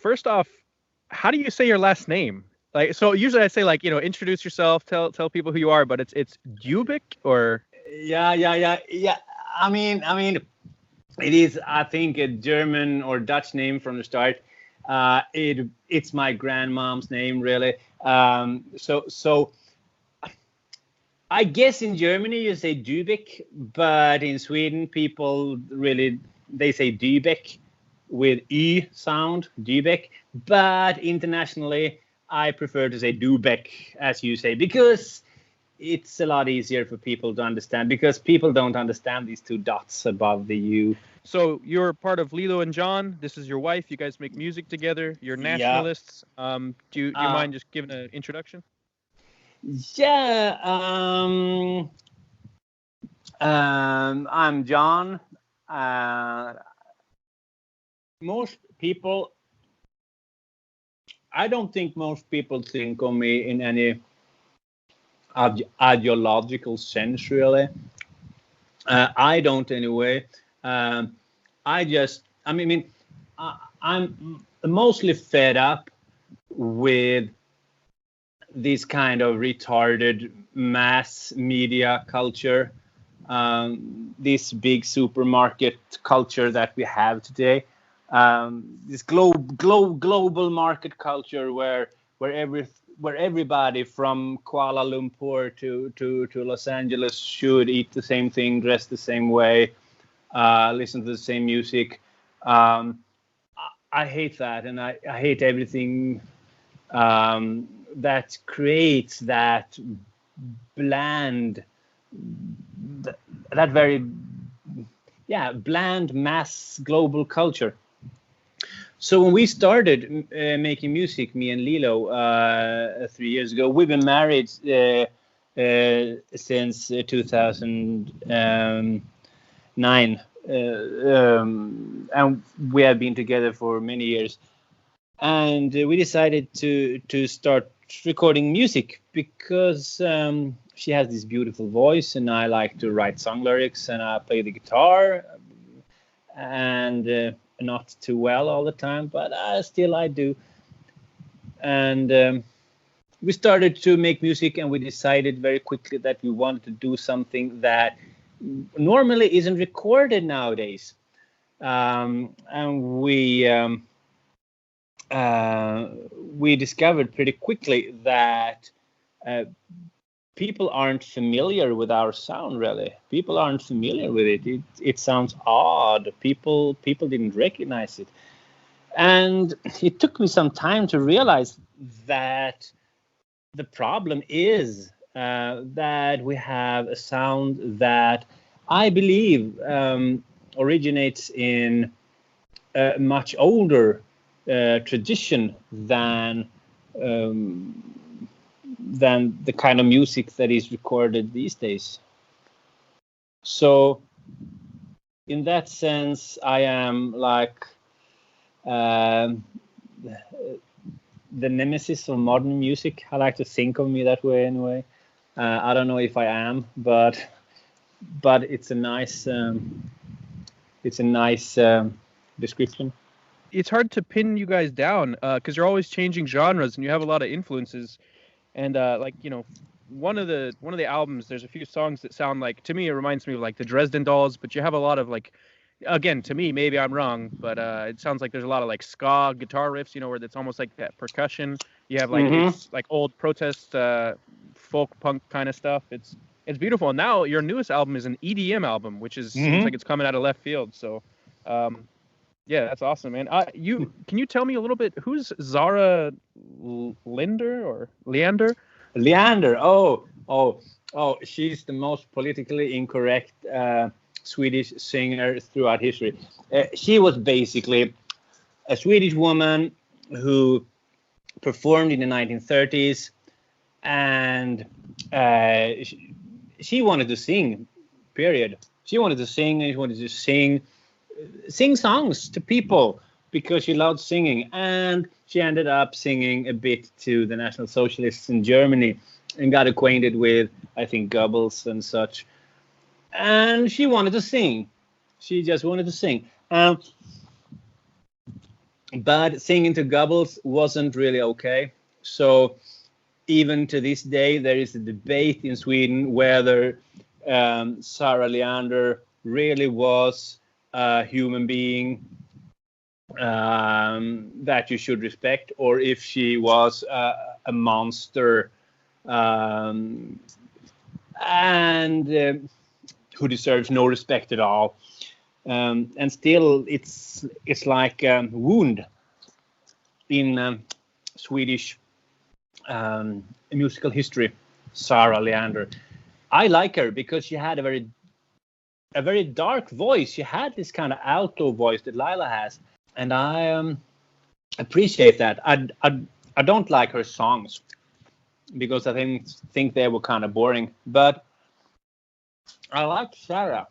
first off, how do you say your last name? Like, so usually I say like, introduce yourself, tell people who you are, but it's Dübeck or Yeah. I mean, it is, I think, a German or Dutch name from the start. It's my grandmom's name, really. So I guess in Germany you say Dübeck, but in Sweden people really they say Dübeck with E sound, Dübeck. But internationally, I prefer to say Dübeck, as you say, because it's a lot easier for people to understand, because people don't understand these two dots above the U. so you're part of Lilou and John. This is your wife. You guys make music together. You're Yeah. nationalists. Do you Uh, mind just giving an introduction? yeah. I'm John. Uh, most people, I don't think most people think of me in any ideological sense, really. I don't anyway. Um, I'm mostly fed up with this kind of retarded mass media culture, this big supermarket culture that we have today, this global market culture where everybody from Kuala Lumpur to Los Angeles should eat the same thing, dress the same way, listen to the same music. I hate that, and I hate everything that creates that bland, that very bland mass global culture. So when we started making music, me and Lilou, 3 years ago, we've been married since 2009, and we have been together for many years. And we decided to start recording music because she has this beautiful voice, and I like to write song lyrics, and I play the guitar, and not too well all the time, but still I do. And we started to make music, and we decided very quickly that we wanted to do something that normally isn't recorded nowadays. And we discovered pretty quickly that people aren't familiar with our sound, really. People aren't familiar with it. It sounds odd. People didn't recognize it. And it took me some time to realize that the problem is that we have a sound that I believe originates in a much older tradition than the kind of music that is recorded these days. So in that sense, I am like the nemesis of modern music. I like to think of me that way anyway. I don't know if I am, but it's a nice description. It's hard to pin you guys down because you're always changing genres and you have a lot of influences. And one of the albums, there's a few songs that sound like, to me, it reminds me of like the Dresden Dolls, but you have a lot of like, again, to me, maybe I'm wrong, but it sounds like there's a lot of like ska guitar riffs, where it's almost like that percussion. You have like it's like old protest folk punk kind of stuff. It's beautiful. And now your newest album is an EDM album, which seems like it's coming out of left field. So yeah, that's awesome, man. Can you tell me a little bit, who's Zara Linder or Leander? Leander. Oh, she's the most politically incorrect Swedish singer throughout history. She was basically a Swedish woman who performed in the 1930s, and she wanted to sing, period. She wanted to sing, and she wanted to sing songs to people because she loved singing. And she ended up singing a bit to the National Socialists in Germany and got acquainted with, I think, Goebbels and such. And she wanted to sing. She just wanted to sing. but singing to gobbles wasn't really okay. So even to this day, there is a debate in Sweden whether Sarah Leander really was a human being that you should respect, or if she was a monster and who deserves no respect at all. And still, it's like a wound in Swedish musical history. Sarah Leander. I like her because she had a very dark voice. She had this kind of alto voice that Lila has, and I appreciate that. I don't like her songs because I think they were kind of boring, but I like Sarah.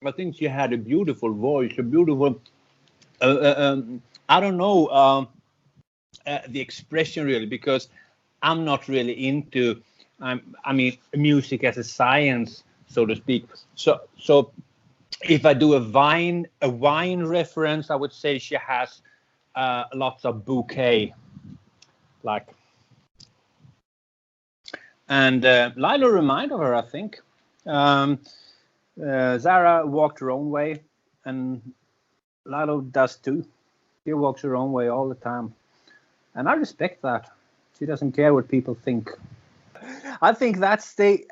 I think she had a beautiful voice, a beautiful. I don't know the expression really, because I'm not really into. I mean, music as a science, so to speak. So if I do a wine reference, I would say she has lots of bouquet, like. And Lilo reminded her, I think. Zara walked her own way, and Lilo does too. She walks her own way all the time, and I respect that. She doesn't care what people think. I think that's the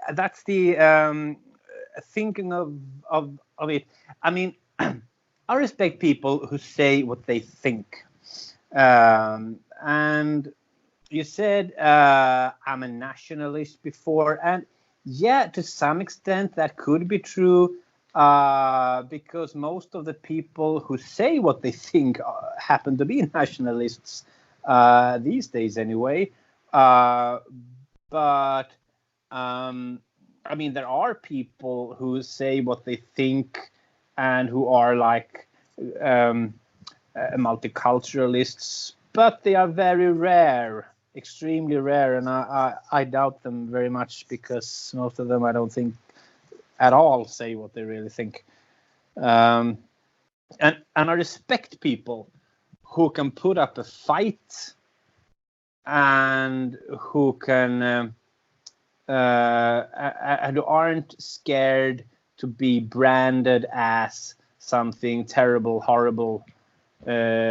thinking of it. I mean, I respect people who say what they think, and you said I'm a nationalist before, and yeah, to some extent that could be true, because most of the people who say what they think happen to be nationalists these days anyway. But I mean, there are people who say what they think and who are like multiculturalists, but they are very rare. Extremely rare, and I doubt them very much, because most of them I don't think at all say what they really think. And I respect people who can put up a fight and who can and who aren't scared to be branded as something terrible, horrible, that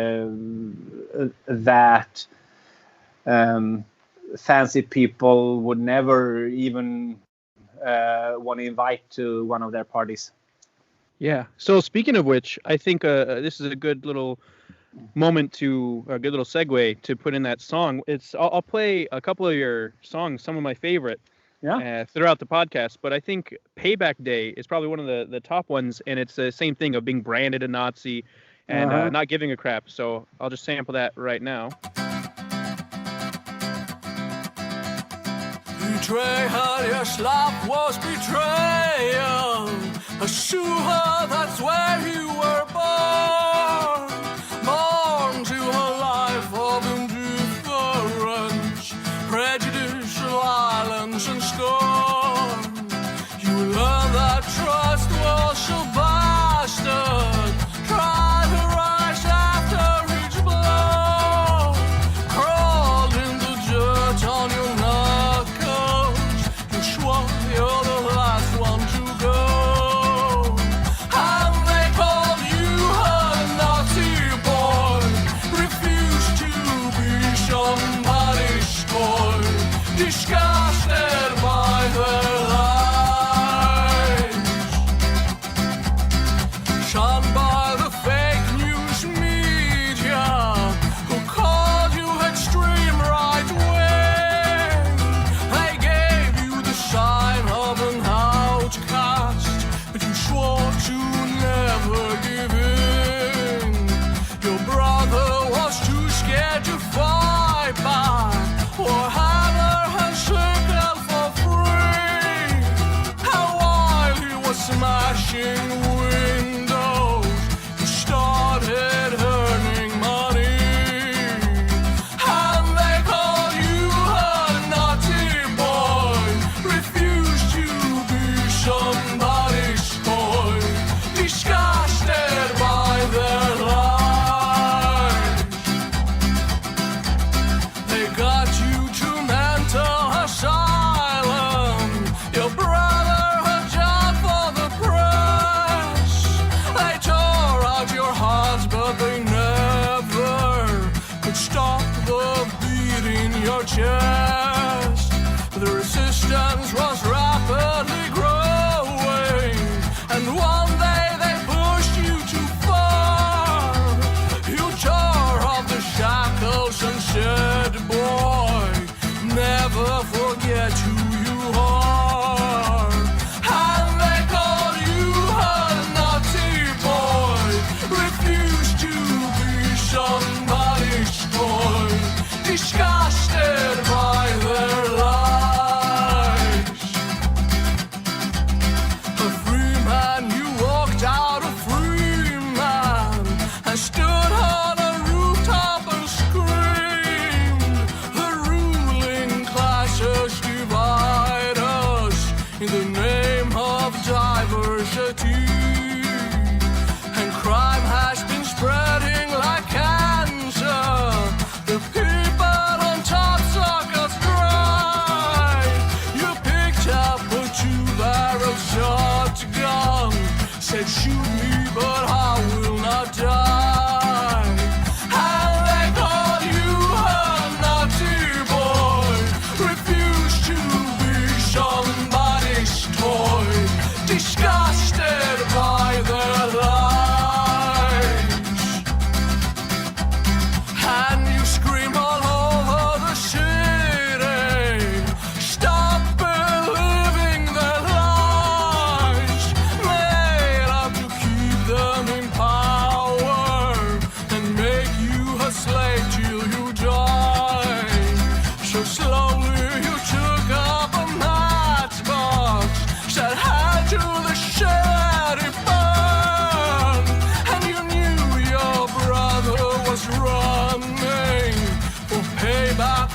fancy people would never even want to invite to one of their parties. Yeah. So speaking of which, I think this is a good little moment a good little segue to put in that song. I'll play a couple of your songs, some of my favorite, throughout the podcast. But I think Payback Day is probably one of the top ones, and it's the same thing of being branded a Nazi and not giving a crap. So I'll just sample that right now. Betrayal, yes, love was betrayal. Assure her that's where you were born. Born to a life of indifference, prejudicial violence and scorn. You learn that trust was a bastard. Try to rise after each blow. Crawled in the dirt on your knuckles. You swore you're the last one to go. And they called you her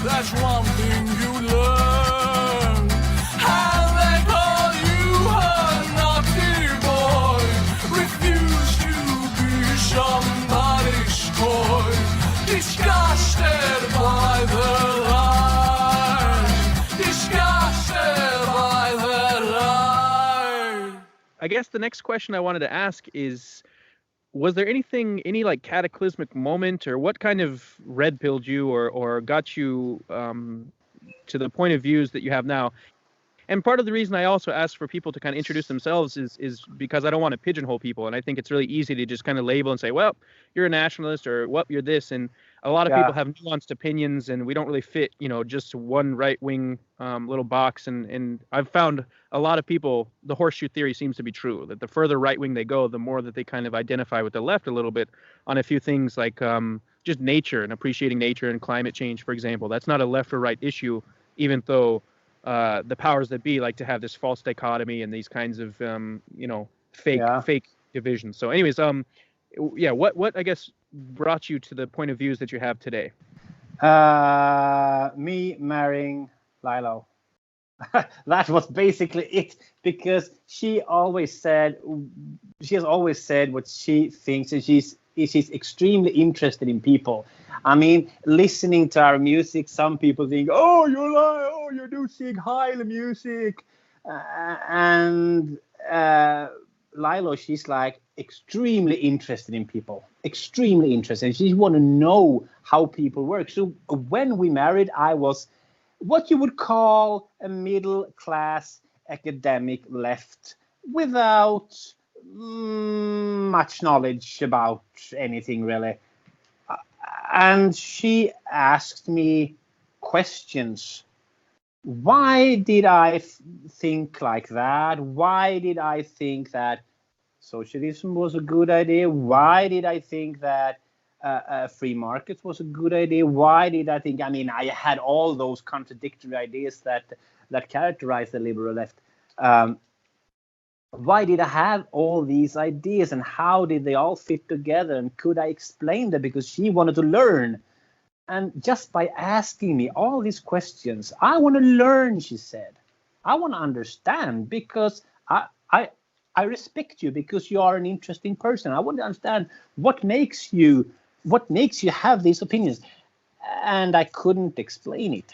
that's one thing you learn. And they call you a naughty boy, refuse to be somebody's toy, disgusted by the lies, disgusted by the lies. I guess the next question I wanted to ask is, was there any like cataclysmic moment, or what kind of red pilled you or got you to the point of views that you have now? And part of the reason I also ask for people to kind of introduce themselves is because I don't want to pigeonhole people. And I think it's really easy to just kind of label and say, well, you're a nationalist, or well, you're this. And a lot of people have nuanced opinions, and we don't really fit, just one right wing little box. And I've found a lot of people, the horseshoe theory seems to be true, that the further right wing they go, the more that they kind of identify with the left a little bit on a few things like just nature and appreciating nature and climate change, for example. That's not a left or right issue, even though the powers that be like to have this false dichotomy and these kinds of fake divisions. So anyways, what I guess brought you to the point of views that you have today? Me marrying Lilou. That was basically it, because she has always said what she thinks, and she's extremely interested in people. I mean, listening to our music, some people think, oh, you do sing high music. And Lilou, she's like extremely interested in people, extremely interested. She want to know how people work. So when we married, I was what you would call a middle-class academic left without much knowledge about anything, really. And she asked me questions. Why did I think like that? Why did I think that socialism was a good idea? Why did I think that free markets was a good idea? Why did I think? I mean, I had all those contradictory ideas that characterize the liberal left. Why did I have all these ideas, and how did they all fit together? And could I explain them? Because she wanted to learn. And just by asking me all these questions, I want to learn, she said. I want to understand, because I respect you, because you are an interesting person. I want to understand what makes you have these opinions. And I couldn't explain it.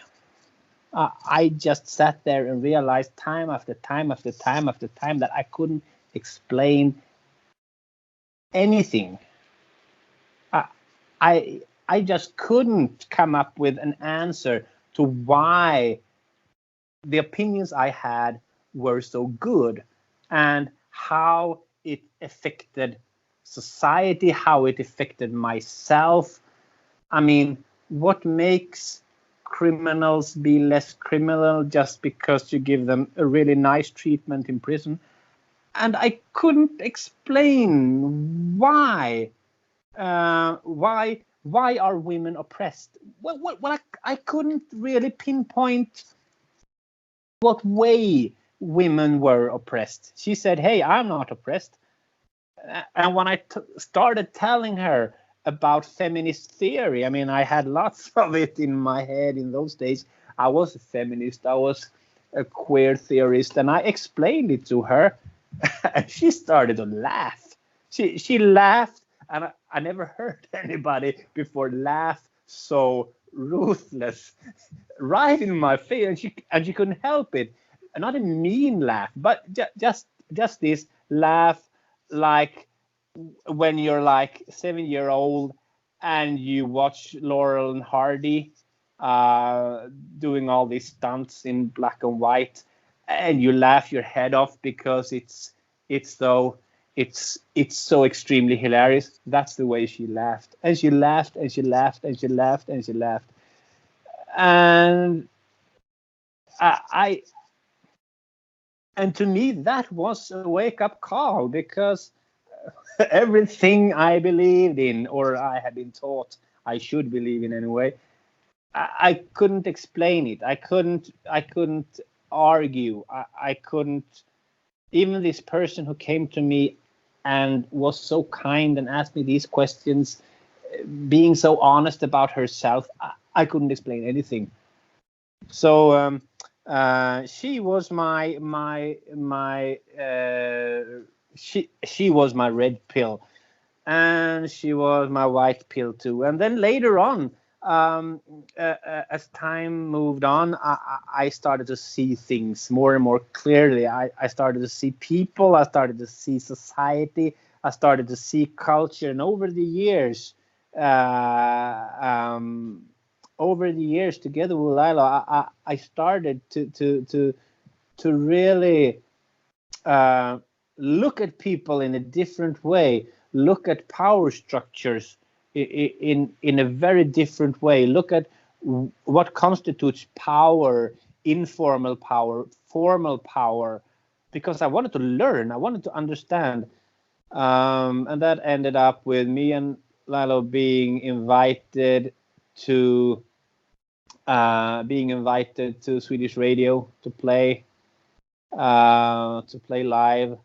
I just sat there and realized time after time after time after time that I couldn't explain anything. I just couldn't come up with an answer to why the opinions I had were so good, and how it affected society, how it affected myself. I mean, what makes criminals be less criminal just because you give them a really nice treatment in prison? And I couldn't explain why are women oppressed? Well, I couldn't really pinpoint what way women were oppressed. She said, hey, I'm not oppressed. And when I started telling her about feminist theory, I mean, I had lots of it in my head in those days. I was a feminist, I was a queer theorist, and I explained it to her, and she started to laugh. She laughed, and I never heard anybody before laugh so ruthless right in my face, and she couldn't help it. Not a mean laugh, but just this laugh, like when you're like 7-year-old and you watch Laurel and Hardy doing all these stunts in black and white, and you laugh your head off because it's so extremely hilarious. That's the way she laughed, and she laughed and she laughed and she laughed and she laughed, and and to me that was a wake-up call, because everything I believed in, or I had been taught I should believe in anyway, I couldn't explain it. I couldn't argue. I couldn't. Even this person who came to me and was so kind and asked me these questions, being so honest about herself. I couldn't explain anything. So she was she was my red pill, and she was my white pill too. And then later on, as time moved on, I started to see things more and more clearly. I started to see people. I started to see society. I started to see culture. And over the years, together with Lila, I started to really look at people in a different way, look at power structures in a very different way, look at what constitutes power, informal power, formal power, because I wanted to learn, I wanted to understand. And that ended up with me and Lilo being invited to Swedish radio to play live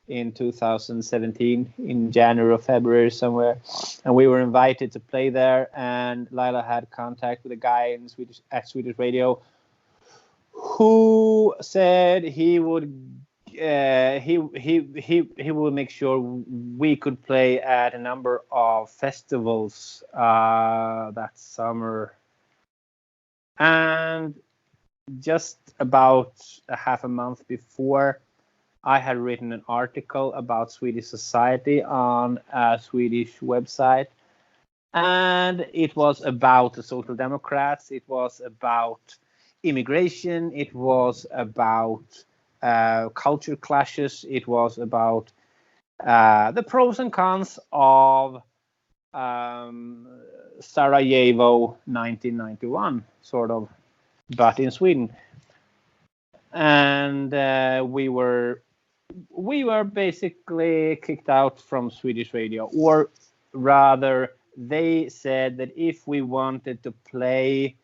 in 2017 in January or February somewhere, and we were invited to play there. And Lila had contact with a guy in Swedish radio who said he would make sure we could play at a number of festivals that summer. And just about a half a month before, I had written an article about Swedish society on a Swedish website, and it was about the Social Democrats, it was about immigration, it was about culture clashes, it was about the pros and cons of Sarajevo 1991, sort of, but in Sweden. And we were basically kicked out from Swedish radio, or rather, they said that if we wanted to play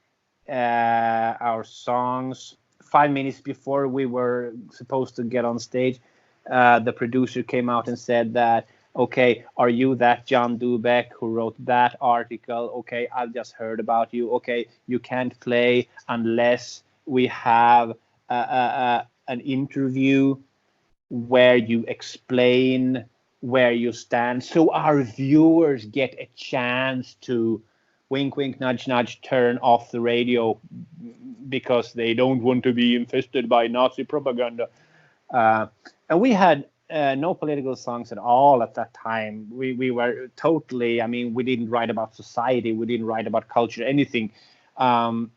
our songs 5 minutes before we were supposed to get on stage, the producer came out and said that, okay, are you that John Dübeck who wrote that article? Okay, I've just heard about you. Okay, you can't play unless we have an interview where you explain where you stand, so our viewers get a chance to wink, wink, nudge, nudge, turn off the radio because they don't want to be infested by Nazi propaganda. And we had no political songs at all at that time. We were totally, I mean, we didn't write about society, we didn't write about culture, anything. And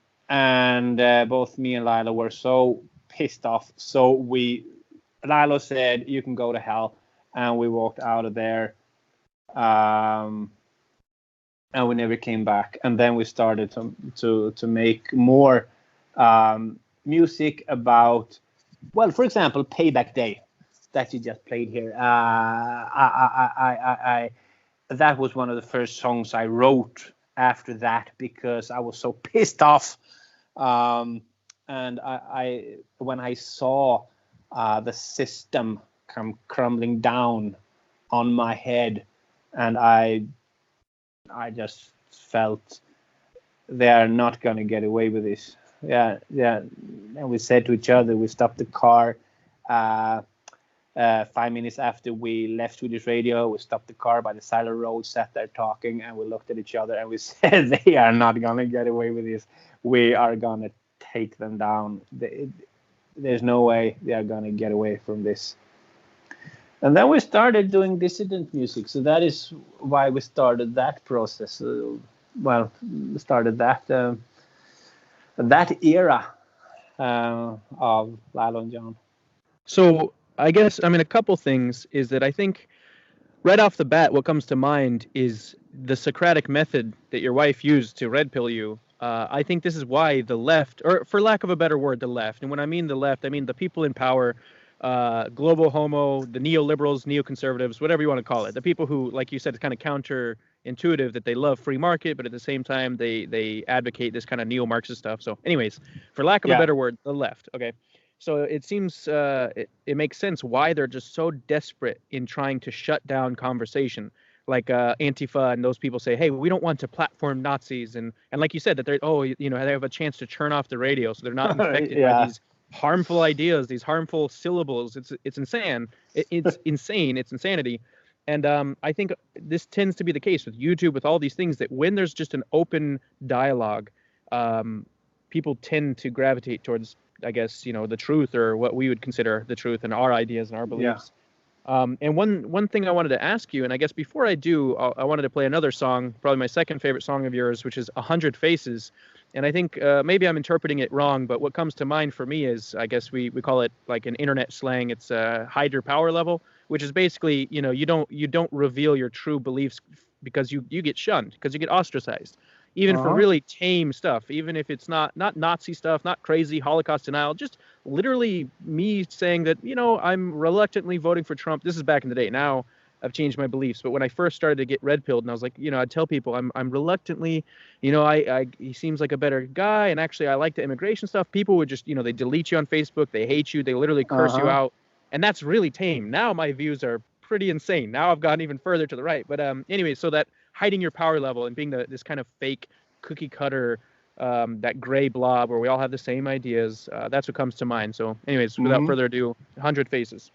both me and Lila were so pissed off. So Lila said, you can go to hell. And we walked out of there. And we never came back. And then we started to make more music about, well, for example, Payback Day that you just played here. That was one of the first songs I wrote after that because I was so pissed off. And when I saw the system come crumbling down on my head, and I just felt they are not going to get away with this. Yeah. And we said to each other, we stopped the car 5 minutes after we left Swedish radio. We stopped the car by the side of the road, sat there talking, and we looked at each other and we said, they are not going to get away with this. We are going to take them down. There's no way they are going to get away from this. And then we started doing dissident music. So that is why we started that process. Started that era of Lilo and John. So I guess, I mean, a couple things is that I think right off the bat, what comes to mind is the Socratic method that your wife used to red pill you. I think this is why the left, or for lack of a better word, the left, and when I mean the left, I mean the people in power, global homo, the neoliberals, neoconservatives, whatever you want to call it. The people who, like you said, it's kind of counterintuitive that they love free market, but at the same time, they advocate this kind of neo-Marxist stuff. So anyways, for lack of a better word, the left. Okay. So it seems it makes sense why they're just so desperate in trying to shut down conversation. like Antifa and those people say, hey, we don't want to platform Nazis, and like you said, that they're they have a chance to turn off the radio, so they're not infected by these harmful ideas, these harmful syllables. It's insane. It's insane. It's insanity. And I think this tends to be the case with YouTube, with all these things, that when there's just an open dialogue, people tend to gravitate towards, I guess, the truth, or what we would consider the truth, and our ideas and our beliefs. And one thing I wanted to ask you, and I guess before I do, I wanted to play another song, probably my second favorite song of yours, which is 100 Faces. And I think maybe I'm interpreting it wrong, but what comes to mind for me is, I guess we call it, like in internet slang, it's hide your power level, which is basically, you don't reveal your true beliefs because you get shunned, because you get ostracized, even for really tame stuff, even if it's not Nazi stuff, not crazy Holocaust denial, just literally me saying that, I'm reluctantly voting for Trump. This is back in the day. Now I've changed my beliefs. But when I first started to get red pilled, and I was like, I'd tell people I'm reluctantly, he seems like a better guy, and actually I like the immigration stuff. People would just, they delete you on Facebook, they hate you, they literally curse you out, and that's really tame. Now my views are pretty insane. Now I've gone even further to the right. But anyway, so that hiding your power level and being this kind of fake cookie cutter, that gray blob where we all have the same ideas, that's what comes to mind. So anyways, without further ado, 100 Faces.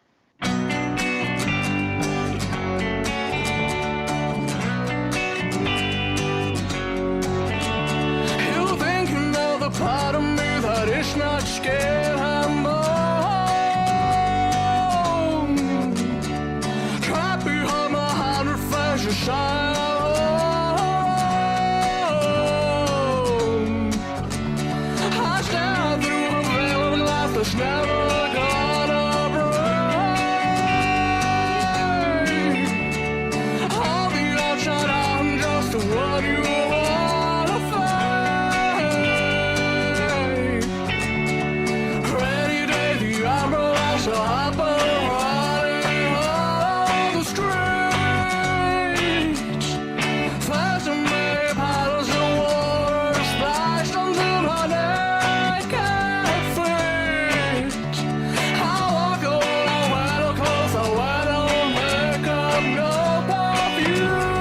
Part of me that is not scared anymore. Trapped behind my 100 faces shine. I stand through a veil of life that's never gonna break. On the outside, I'm just a what you wanna find. So I've been running on the streets, flashing me paddles of water, splashed onto my naked feet. I walk alone, I wear no clothes, I wear no makeup, no perfume.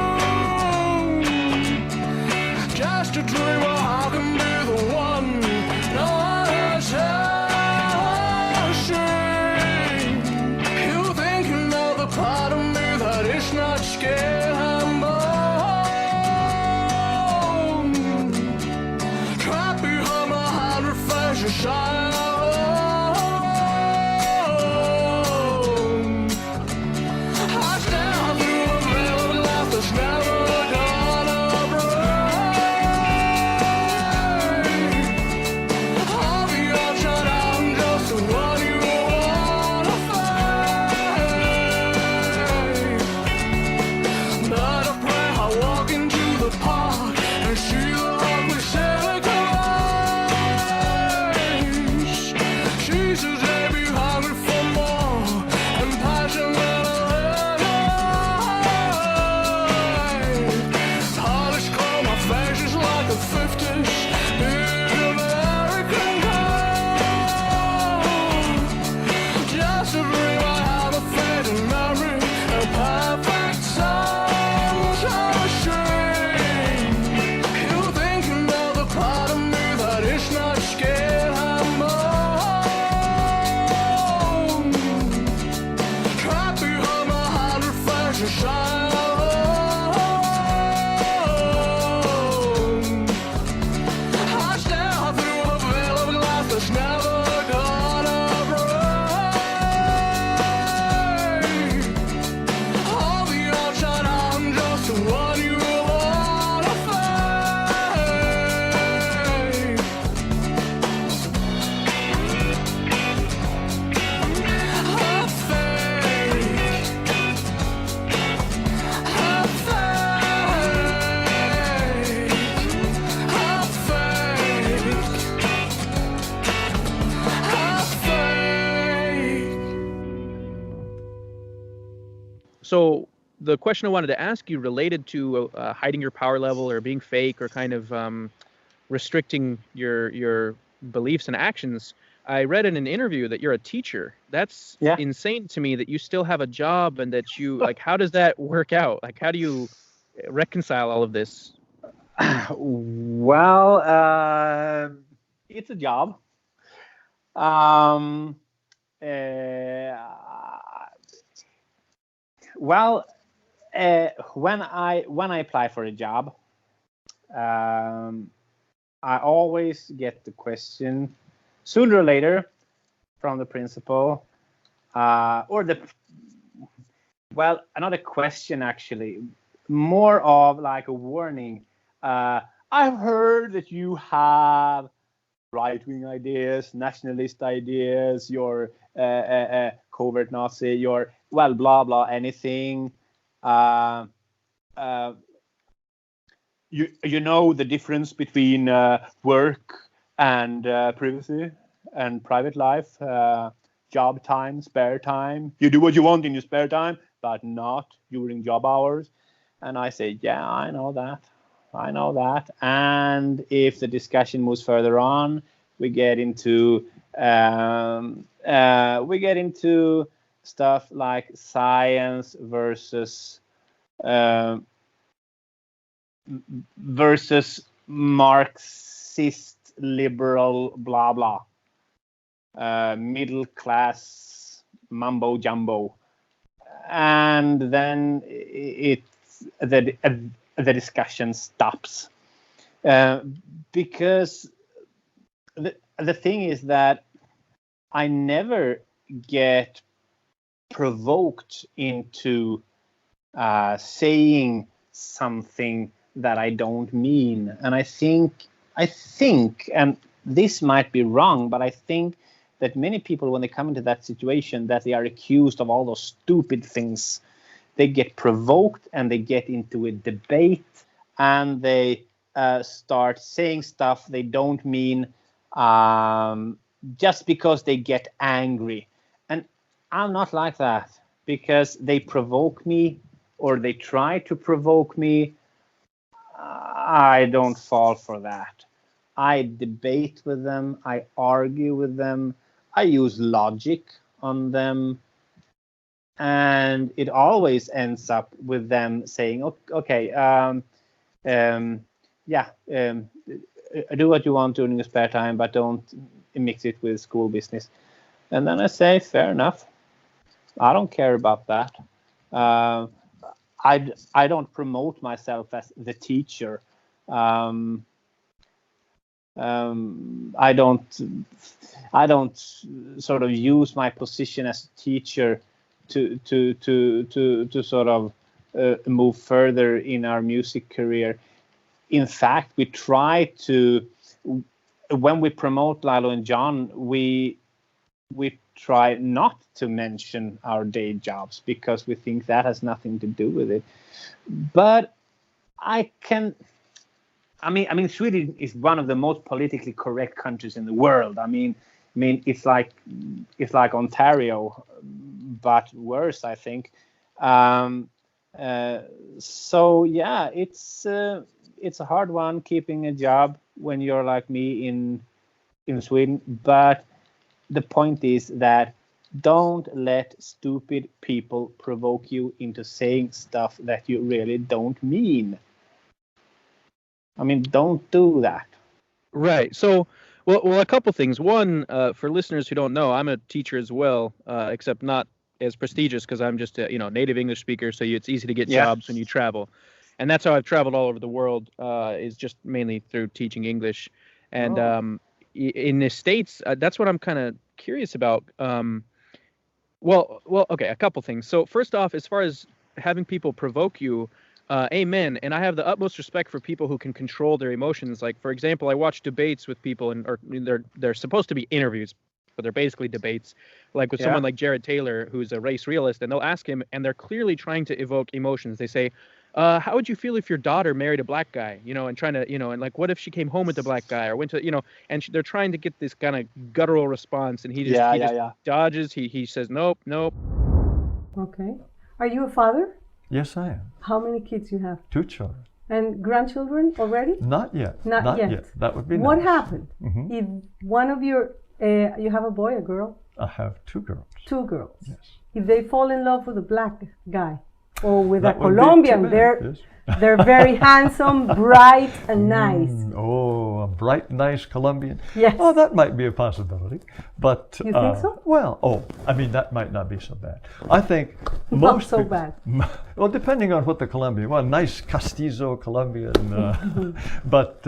Just a dreamer, how can be the one no one has ever seen. Part of me that is not scared anymore. Trapped behind my 100 faces shine. I stand through a veil of life that's never gonna break. On the outside, I'm just the one you wanna find. But I pray I walk into the park and see the ugly cicatrice. She says they be hungry for more and passionate life. Polish clothes, my face is like the 50s. Big American girl. Just a dream, I have a fading memory, a perfect songs of a shame. You think you know the part of me that is not scared anymore. Trapped behind my 100 faces shine. I stare through a veil of life that's never gonna break. On the outside, I'm just the one you wanna find. I'm So the question I wanted to ask you related to hiding your power level or being fake or kind of restricting your beliefs and actions I read in an interview that you're a teacher. That's Yeah. insane to me that you still have a job and that you like. How does that work out? Like, how do you reconcile all of this? Well, it's a job. Um, uh, well, when I apply for a job, I always get the question sooner or later from the principal, or another question actually, more of like a warning. I've heard that you have right-wing ideas, nationalist ideas, you're covert Nazi, you're blah blah anything. You know the difference between work and privacy and private life, job time, spare time. You do what you want in your spare time, but not during job hours. And I say, yeah, I know that. And if the discussion moves further on, we get into stuff like science versus Marxist liberal blah blah, middle class mumbo jumbo, and then the discussion stops, because the thing is that I never get provoked into saying something that I don't mean. And I think, and this might be wrong, but I think that many people, when they come into that situation, that they are accused of all those stupid things, they get provoked and they get into a debate and they start saying stuff they don't mean, just because they get angry. And I'm not like that, because they provoke me or they try to provoke me. I don't fall for that. I debate with them. I argue with them. I use logic on them. And it always ends up with them saying, okay, do what you want during your spare time, but don't mix it with school business. And then I say, fair enough. I don't care about that. I don't promote myself as the teacher. I don't sort of use my position as a teacher to sort of move further in our music career. In fact, we try to, when we promote Lilou and John, we try not to mention our day jobs, because we think that has nothing to do with it. But I mean, Sweden is one of the most politically correct countries in the world. I mean, it's like Ontario, but worse, I think. So yeah, it's a hard one keeping a job when you're like me in Sweden. But the point is that don't let stupid people provoke you into saying stuff that you really don't mean. I mean, don't do that. Right. So, well, a couple things. One, for listeners who don't know, I'm a teacher as well, except not as prestigious, because I'm just a native English speaker. So it's easy to get jobs when you travel, and that's how I've traveled all over the world. Is just mainly through teaching English, and in the States, that's what I'm kind of curious about. Well, okay, a couple things. So first off, as far as having people provoke you, amen. And I have the utmost respect for people who can control their emotions. Like, for example, I watch debates with people, or they're supposed to be interviews, but they're basically debates, like with someone like Jared Taylor, who's a race realist, and they'll ask him, and they're clearly trying to evoke emotions. They say, how would you feel if your daughter married a black guy, and trying to, and like, what if she came home with a black guy or went to, and they're trying to get this kind of guttural response, and he just dodges. He says, nope. Okay. Are you a father? Yes, I am. How many kids you have? 2 children. And grandchildren already? Not yet. Not yet. That would be nice. What happened if one of your You have a boy, a girl? I have 2 girls. 2 girls. Yes. If they fall in love with a black guy or with That a would be Colombian, too bad, yes. they're very handsome, bright, and nice. Oh, a bright, nice Colombian. Yes. Oh, that might be a possibility. But You think so? Well, I mean, that might not be so bad. I think Not most so people- bad. Well, depending on what the Colombian, well, nice castizo Colombian. But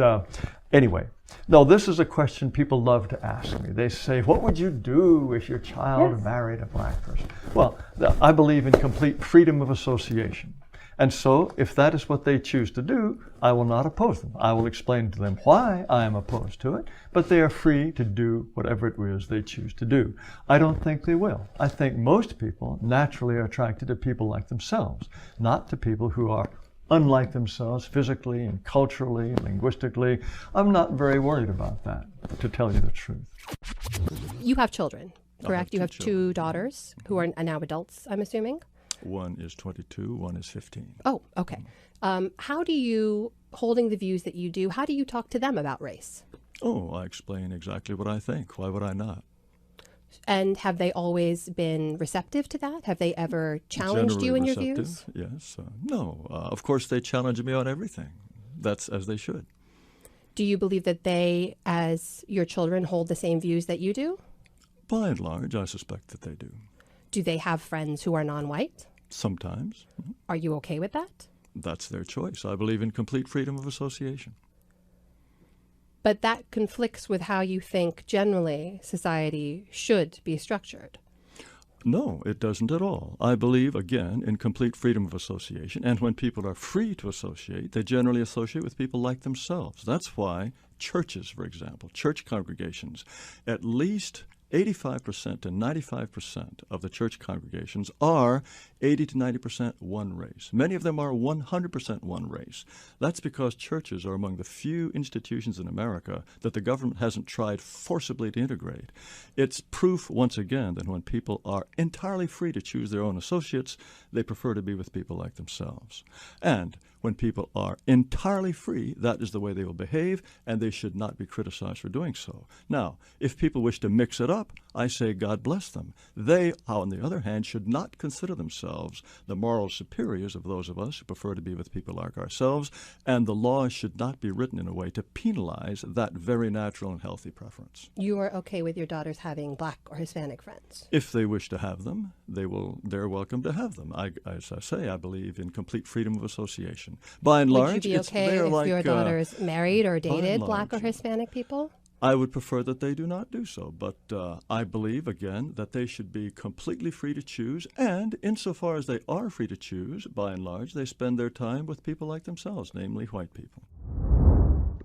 anyway, no, this is a question people love to ask me. They say, what would you do if your child Yes. married a black person? Well, I believe in complete freedom of association. And so, if that is what they choose to do, I will not oppose them. I will explain to them why I am opposed to it, but they are free to do whatever it is they choose to do. I don't think they will. I think most people naturally are attracted to people like themselves, not to people who are unlike themselves physically and culturally, linguistically. I'm not very worried about that, to tell you the truth. You have children, correct? You two have 2 daughters who are now adults, I'm assuming? One is 22, one is 15. Oh, okay. How do you, holding the views that you do, how do you talk to them about race? Oh, I explain exactly what I think. Why would I not? And have they always been receptive to that? Have they ever challenged you in your views? Yes. No. Of course, they challenge me on everything. That's as they should. Do you believe that they, as your children, hold the same views that you do? By and large, I suspect that they do. Do they have friends who are non-white? Sometimes. Are you okay with that? That's their choice. I believe in complete freedom of association. But that conflicts with how you think generally society should be structured. No, it doesn't at all. I believe, again, in complete freedom of association. And when people are free to associate, they generally associate with people like themselves. That's why churches, for example, church congregations, at least 85% to 95% of the church congregations are 80 to 90% one race. Many of them are 100% one race. That's because churches are among the few institutions in America that the government hasn't tried forcibly to integrate. It's proof, once again, that when people are entirely free to choose their own associates, they prefer to be with people like themselves. And when people are entirely free, that is the way they will behave, and they should not be criticized for doing so. Now, if people wish to mix it up, I say God bless them. They, on the other hand, should not consider themselves the moral superiors of those of us who prefer to be with people like ourselves, and the law should not be written in a way to penalize that very natural and healthy preference. You are okay with your daughters having black or Hispanic friends? If they wish to have them, they're welcome to have them. As I say, I believe in complete freedom of association. By and large, Would you be okay if your daughters married or dated black or Hispanic people? I would prefer that they do not do so, but I believe, again, that they should be completely free to choose, and insofar as they are free to choose, by and large, they spend their time with people like themselves, namely white people.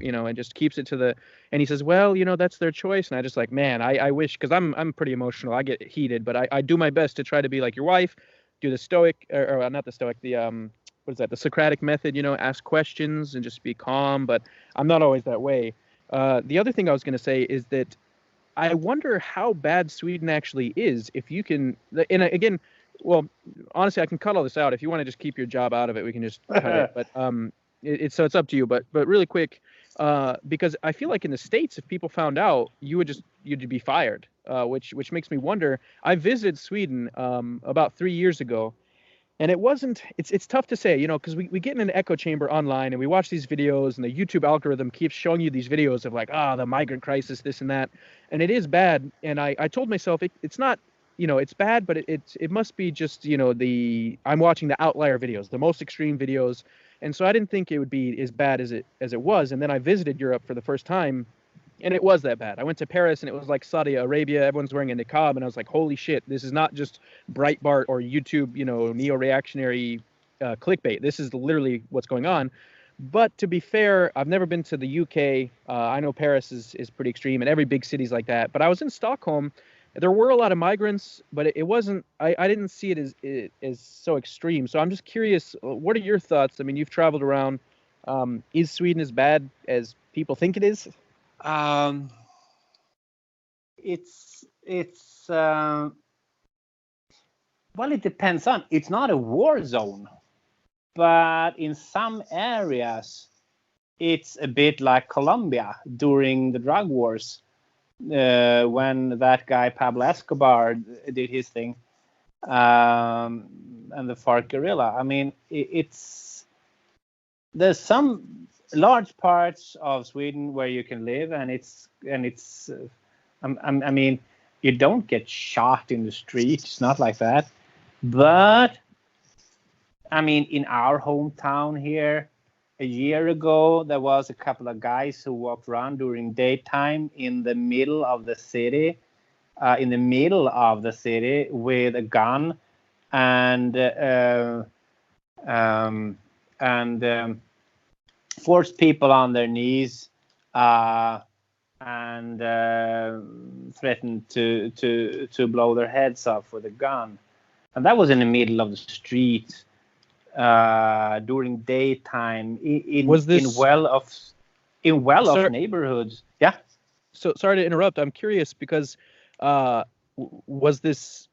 And just keeps it to the, and he says, well, that's their choice. And I just like, man, I wish, because I'm pretty emotional. I get heated, but I do my best to try to be like your wife, do the stoic, or not the stoic, the, what is that, the Socratic method, ask questions and just be calm, but I'm not always that way. The other thing I was going to say is that I wonder how bad Sweden actually is. If you can, and again, well, honestly, I can cut all this out. If you want to just keep your job out of it, we can just cut it. But it's up to you. But really quick, because I feel like in the States, if people found out, you'd be fired. Which makes me wonder. I visited Sweden about 3 years ago. And it's tough to say, because we get in an echo chamber online and we watch these videos and the YouTube algorithm keeps showing you these videos of like, the migrant crisis, this and that. And it is bad. And I told myself it's not, it's bad, but it must be just, I'm watching the outlier videos, the most extreme videos. And so I didn't think it would be as bad as it was. And then I visited Europe for the first time. And it was that bad. I went to Paris and it was like Saudi Arabia. Everyone's wearing a niqab. And I was like, holy shit, this is not just Breitbart or YouTube, neo-reactionary clickbait. This is literally what's going on. But to be fair, I've never been to the UK. I know Paris is pretty extreme and every big city's like that. But I was in Stockholm. There were a lot of migrants, but it wasn't, I didn't see it as so extreme. So I'm just curious, what are your thoughts? I mean, you've traveled around. Is Sweden as bad as people think it is? It's well, it depends on. It's not a war zone, but in some areas, it's a bit like Colombia during the drug wars. when that guy Pablo Escobar did his thing, and the FARC guerrilla. I mean, there's some large parts of Sweden where you can live, and it's I mean, you don't get shot in the street. It's not like that. But I mean, in our hometown here, a year ago, there was a couple of guys who walked around during daytime in the middle of the city, with a gun and forced people on their knees and threatened to blow their heads off with a gun. And that was in the middle of the street during daytime in well-off neighborhoods. Yeah. So sorry to interrupt. I'm curious because was this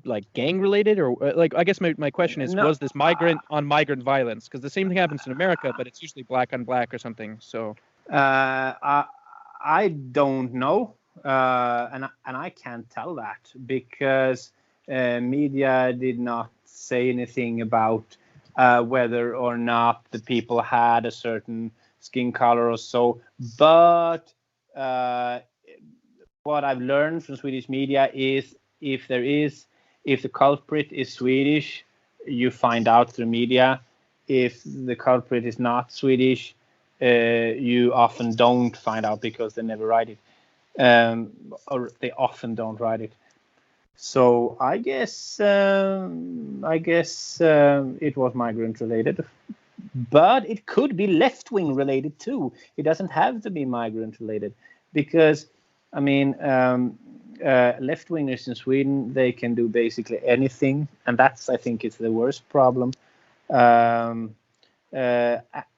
like gang related, or like, I guess my question is, was this migrant on migrant violence? Because the same thing happens in America, but it's usually black on black or something. So I don't know, and I can't tell that because media did not say anything about whether or not the people had a certain skin color or so. But what I've learned from Swedish media is if the culprit is Swedish, you find out through media. If the culprit is not Swedish, you often don't find out because they never write it, or they often don't write it. So I guess it was migrant related, but it could be left-wing related too. It doesn't have to be migrant related, because I mean, left-wingers in Sweden, they can do basically anything, and that's, I think, is the worst problem.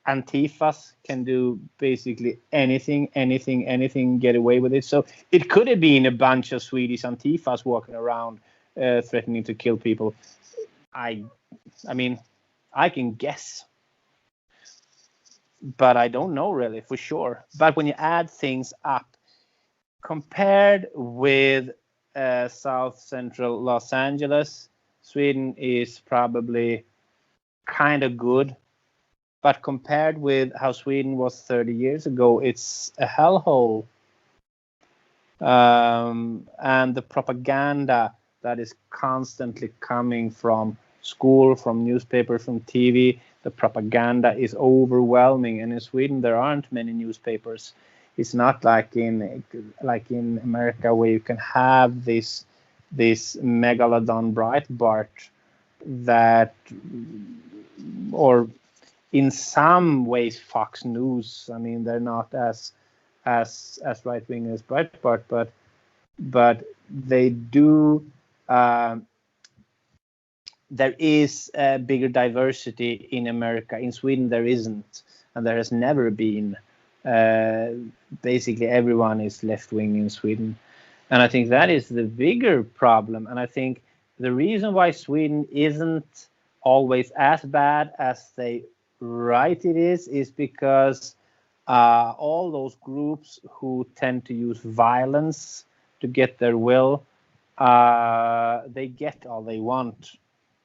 Antifas can do basically anything, get away with it. So it could have been a bunch of Swedish Antifas walking around threatening to kill people. I mean, I can guess, but I don't know really for sure. But when you add things up, compared with South Central Los Angeles, Sweden is probably kind of good. But compared with how Sweden was 30 years ago, it's a hellhole. And the propaganda that is constantly coming from school, from newspapers, from TV, the propaganda is overwhelming. And in Sweden, there aren't many newspapers. It's not like in America, where you can have this megalodon Breitbart that, or in some ways Fox News. I mean, they're not as right wing as Breitbart, but they do. There is a bigger diversity in America. In Sweden, there isn't, and there has never been. Basically, everyone is left wing in Sweden, and I think that is the bigger problem. And I think the reason why Sweden isn't always as bad as they write it is because all those groups who tend to use violence to get their will, they get all they want,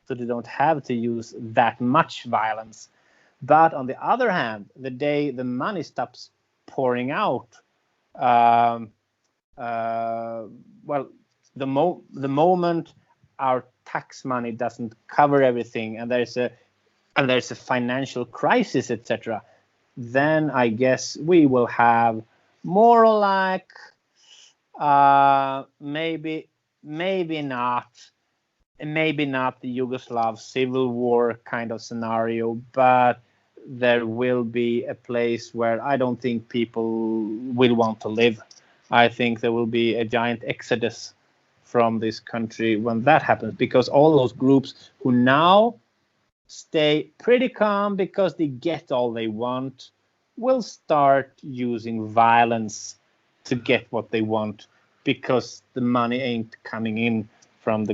so they don't have to use that much violence. But on the other hand, the day the money stops pouring out, well, the moment our tax money doesn't cover everything, and there's a financial crisis, etc., then I guess we will have more like maybe not the Yugoslav civil war kind of scenario, but there will be a place where I don't think people will want to live. I think there will be a giant exodus from this country when that happens, because all those groups who now stay pretty calm because they get all they want will start using violence to get what they want, because the money ain't coming in from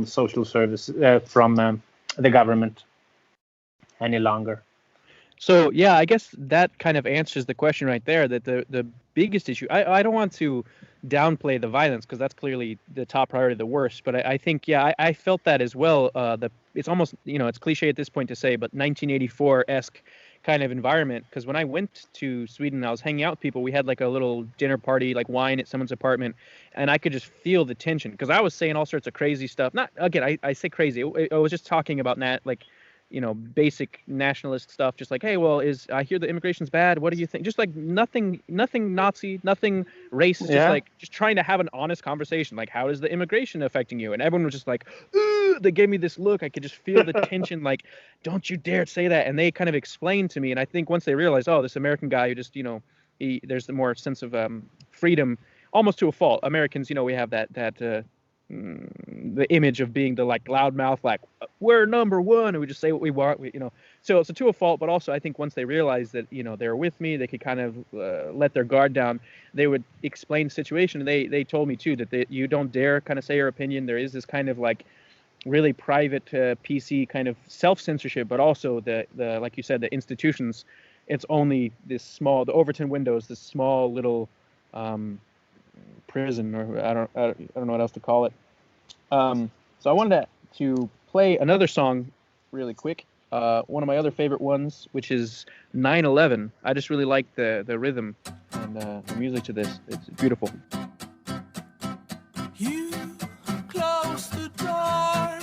social service, from the government any longer. So yeah, I guess that kind of answers the question right there. That the biggest issue. I don't want to downplay the violence because that's clearly the top priority, the worst. But I think yeah, I felt that as well. It's almost it's cliche at this point to say, but 1984-esque kind of environment. Because when I went to Sweden, I was hanging out with people. We had like a little dinner party, like wine at someone's apartment, and I could just feel the tension because I was saying all sorts of crazy stuff. Not again, I say crazy. I was just talking about basic nationalist stuff, just like, hey, well, I hear the immigration's bad. What do you think? Just like nothing Nazi, nothing racist, just trying to have an honest conversation. Like, how is the immigration affecting you? And everyone was just like, ooh, they gave me this look. I could just feel the tension, like, don't you dare say that. And they kind of explained to me. And I think once they realized, oh, this American guy who just, there's the more sense of freedom, almost to a fault. Americans, we have that the image of being the like loudmouth, like we're number one, and we just say what we want, So it's to a fault, but also I think once they realized that they're with me, they could kind of let their guard down. They would explain the situation. And they told me too that you don't dare kind of say your opinion. There is this kind of like really private PC kind of self-censorship, but also the like you said, the institutions. It's only the Overton windows, this small little prison, or I don't know what else to call it. So I wanted to play another song really quick. One of my other favorite ones, which is 9/11. I just really like the rhythm and the music to this. It's beautiful. You close the door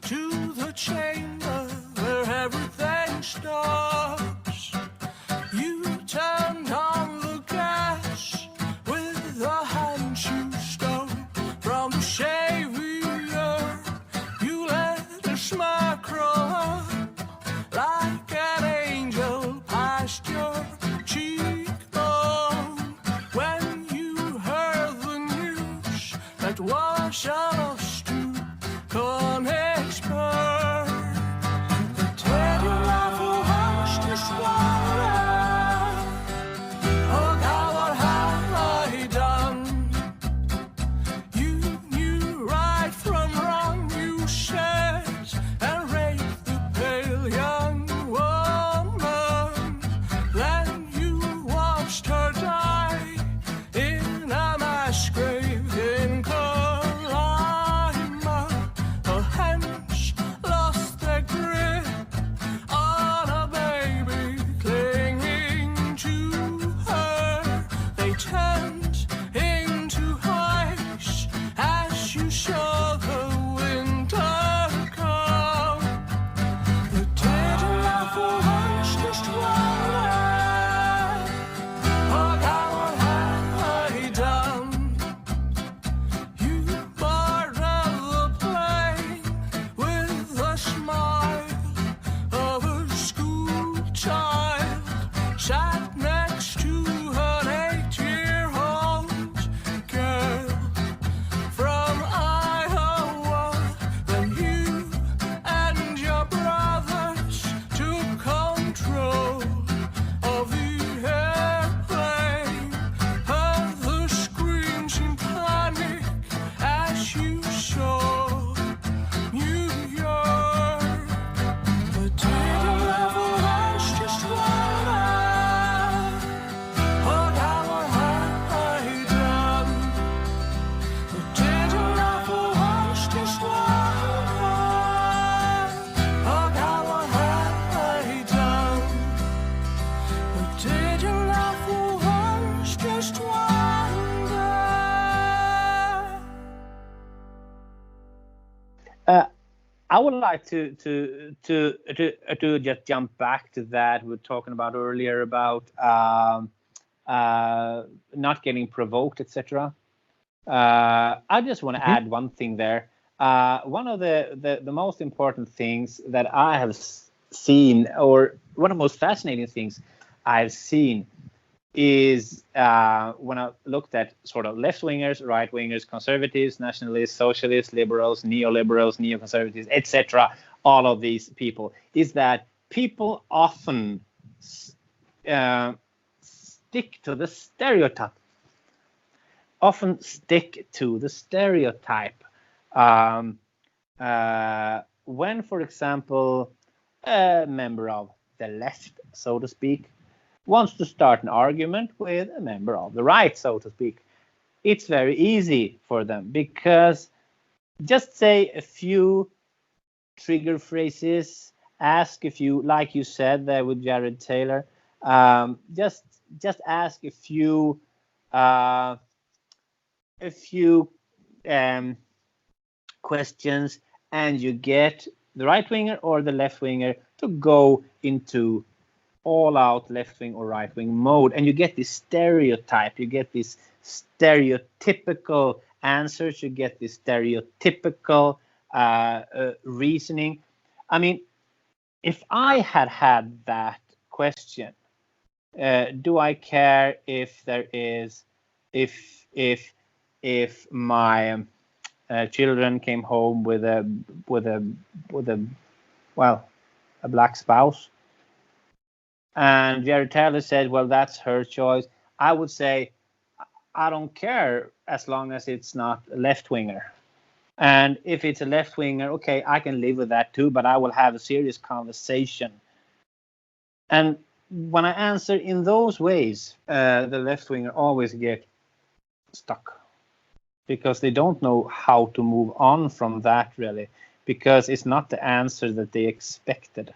to the chamber where everything stops. You turned on the gas with a hand you stole from the Savior. You let a smile crawl like an angel past your cheekbone when you heard the news that was lost to Königsberg. The teddy rifle was just water. Oh God, what have I done? You knew right from wrong, you said, and raped the pale young woman. Then you watched her die in a mass grave in Colima. Her hands lost their grip on a baby clinging to her. They turned into ice as you saw the winter come. The dead rifle was just water. Oh God, what have I done? You boarded the plane with a smile of a school child, sat next to an 8-year-old girl from Iowa. Then you and your brothers took control of the airplane. Heard the screams in panic as you saw New York. The teddy level was just water. Oh God, what have I done? The teddy level was just water. Oh God, what have I done? The teddy level was just water. I would like to just jump back to that we were talking about earlier about not getting provoked, etc. I just want to add one thing there. One of the most important things that I have seen, or one of the most fascinating things I've seen, is when I looked at sort of left-wingers, right-wingers, conservatives, nationalists, socialists, liberals, neoliberals, neoconservatives, etc., all of these people, is that people often stick to the stereotype. When, for example, a member of the left, so to speak, wants to start an argument with a member of the right, so to speak, it's very easy for them, because just say a few trigger phrases, ask a few, like you said there with Jared Taylor, just ask a few questions, and you get the right winger or the left winger to go into all out left wing or right wing mode, and you get this stereotype, you get this stereotypical answers, you get this stereotypical reasoning. I mean, if I had that question, do I care if there is, if my children came home with a black spouse, and Jared Taylor said, well, that's her choice, I would say, I don't care as long as it's not a left winger. And if it's a left winger, okay, I can live with that too, but I will have a serious conversation. And when I answer in those ways, the left winger always get stuck, because they don't know how to move on from that, really, because it's not the answer that they expected.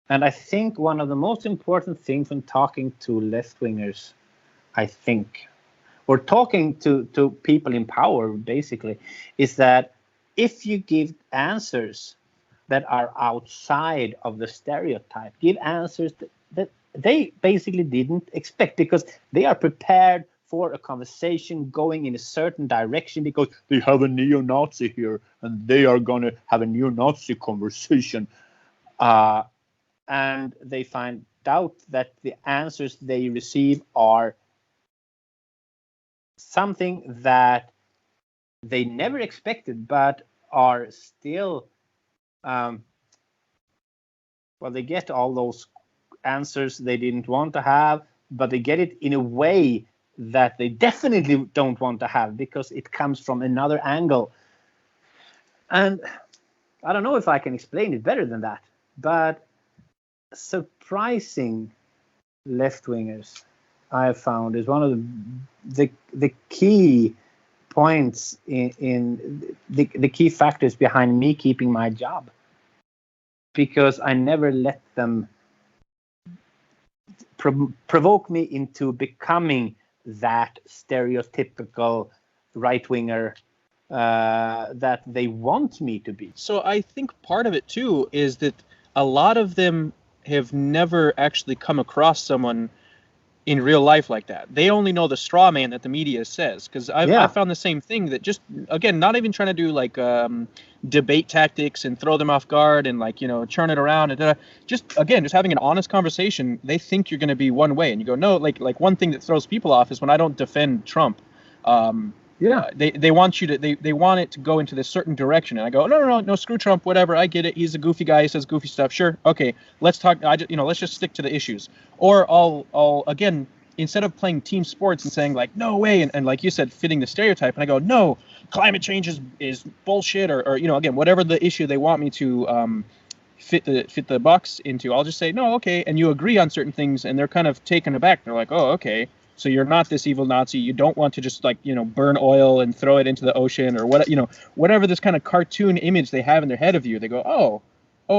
And I think one of the most important things when talking to left wingers, I think, or talking to people in power, basically, is that if you give answers that are outside of the stereotype, give answers that they basically didn't expect, because they are prepared for a conversation going in a certain direction, because they have a neo-Nazi here and they are going to have a neo-Nazi conversation. And they find out that the answers they receive are something that they never expected, but are still, they get all those answers they didn't want to have, but they get it in a way that they definitely don't want to have, because it comes from another angle. And I don't know if I can explain it better than that, but surprising left wingers, I have found, is one of the key points in the key factors behind me keeping my job, because I never let them provoke me into becoming that stereotypical right winger that they want me to be. So I think part of it too is that a lot of them have never actually come across someone in real life like that. They only know the straw man that the media says, because I found the same thing, that just, again, not even trying to do like debate tactics and throw them off guard and churn it around, and just having an honest conversation. They think you're going to be one way, and you go, no. Like one thing that throws people off is when I don't defend Trump. They want you to, they want it to go into this certain direction, and I go, no, screw Trump, whatever, I get it, he's a goofy guy, he says goofy stuff, sure, okay, let's talk, let's just stick to the issues. Or I'll again, instead of playing team sports and saying like, no way, and like you said, fitting the stereotype, and I go, no, climate change is bullshit, or again, whatever the issue they want me to fit the box into, I'll just say, no, okay, and you agree on certain things, and they're kind of taken aback, they're like, oh, okay. So you're not this evil Nazi. You don't want to just burn oil and throw it into the ocean, or whatever this kind of cartoon image they have in their head of you. They go, oh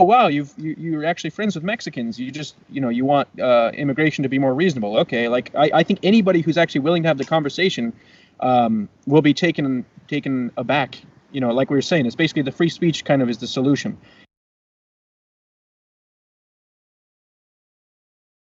wow, you're actually friends with Mexicans. You just you want immigration to be more reasonable. Okay, like I think anybody who's actually willing to have the conversation will be taken aback. Like we were saying, it's basically the free speech kind of is the solution.